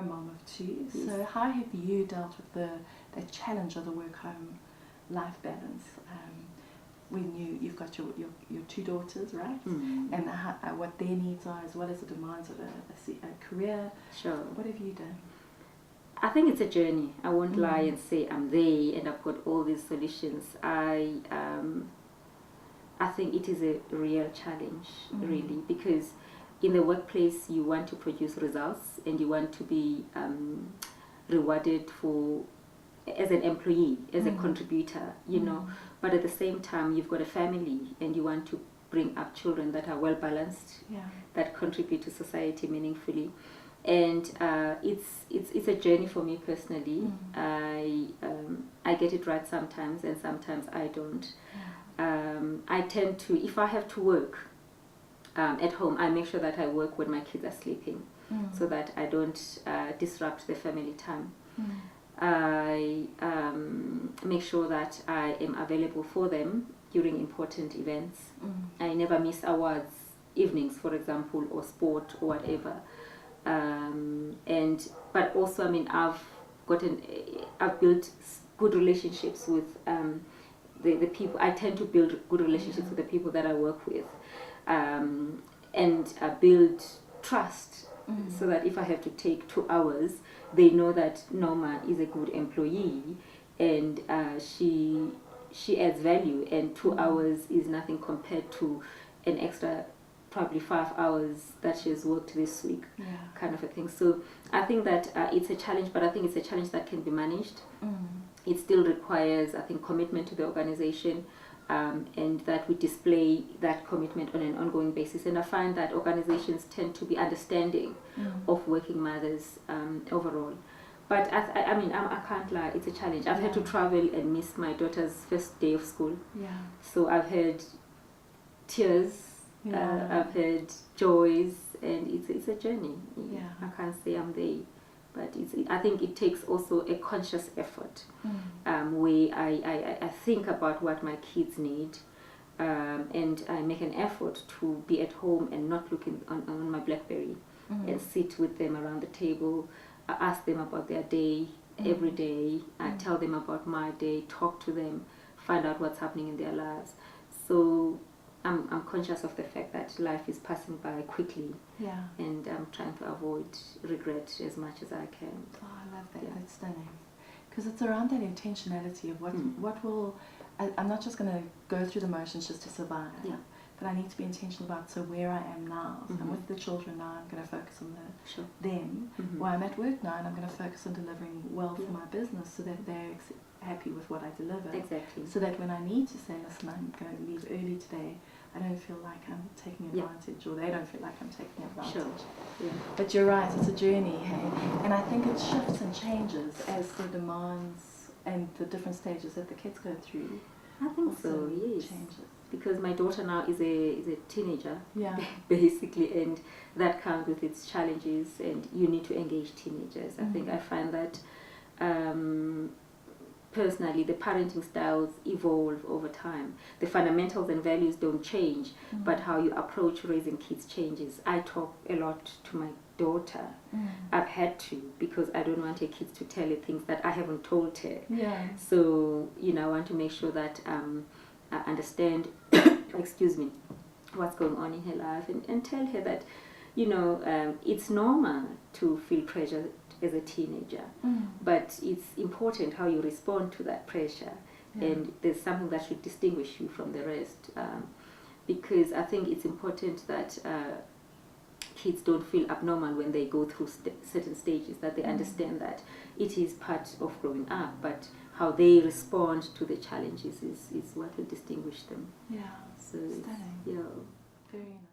a mom of two. Yes. So how have you dealt with the challenge of the work-home life balance? When you've got your two daughters, right? And what their needs are, as well as the demands of a career. Sure. What have you done? I think it's a journey. I won't lie and say I'm there and I've got all these solutions. I think it is a real challenge, really, because in the workplace you want to produce results and you want to be rewarded for as an employee, as a contributor, you know. But at the same time, you've got a family and you want to bring up children that are well balanced, that contribute to society meaningfully. And it's a journey for me personally. I get it right sometimes and sometimes I don't. I tend to, if I have to work at home, I make sure that I work when my kids are sleeping so that I don't disrupt the family time. I make sure that I am available for them during important events. I never miss hours, evenings, for example, or sport or whatever. But also, I mean, I've built good relationships with the people. I tend to build good relationships with the people that I work with, and build trust, so that if I have to take 2 hours, they know that Noma is a good employee, and she adds value, and 2 hours is nothing compared to an extra probably 5 hours that she has worked this week, kind of a thing. So I think that it's a challenge, but I think it's a challenge that can be managed. It still requires, I think, commitment to the organization, and that we display that commitment on an ongoing basis. And I find that organizations tend to be understanding of working mothers overall. But I mean, I can't lie, it's a challenge. I've had to travel and miss my daughter's first day of school. So I've had tears, I've had joys, and it's a journey. I can't say I'm there, but I think it takes also a conscious effort, where I think about what my kids need, and I make an effort to be at home and not looking on my BlackBerry, and sit with them around the table. I ask them about their day every day. I tell them about my day, talk to them, find out what's happening in their lives. So I'm conscious of the fact that life is passing by quickly, and I'm trying to avoid regret as much as I can. Oh, I love that. That's stunning, because it's around that intentionality of what will. I'm not just going to go through the motions just to survive. But I need to be intentional about, so where I am now. So I'm with the children now, I'm going to focus on them. While I'm at work now, and I'm going to focus on delivering well for my business, so that they're happy with what I deliver. Exactly. So that when I need to say, listen, I'm going to leave early today, I don't feel like I'm taking advantage, or they don't feel like I'm taking advantage. But you're right, it's a journey, hey? And I think it shifts and changes as the demands and the different stages that the kids go through. I think so, yes. Changes. Because my daughter now is a teenager, basically, and that comes with its challenges, and you need to engage teenagers. I think I find that personally, the parenting styles evolve over time. The fundamentals and values don't change, but how you approach raising kids changes. I talk a lot to my daughter. I've had to, because I don't want her kids to tell her things that I haven't told her. So, you know, I want to make sure that I understand, excuse me, what's going on in her life, and tell her that, you know, it's normal to feel pressure as a teenager, but it's important how you respond to that pressure, and there's something that should distinguish you from the rest, because I think it's important that kids don't feel abnormal when they go through certain stages, that they understand that it is part of growing up, but how they respond to the challenges is what will distinguish them. So, stunning. Very nice.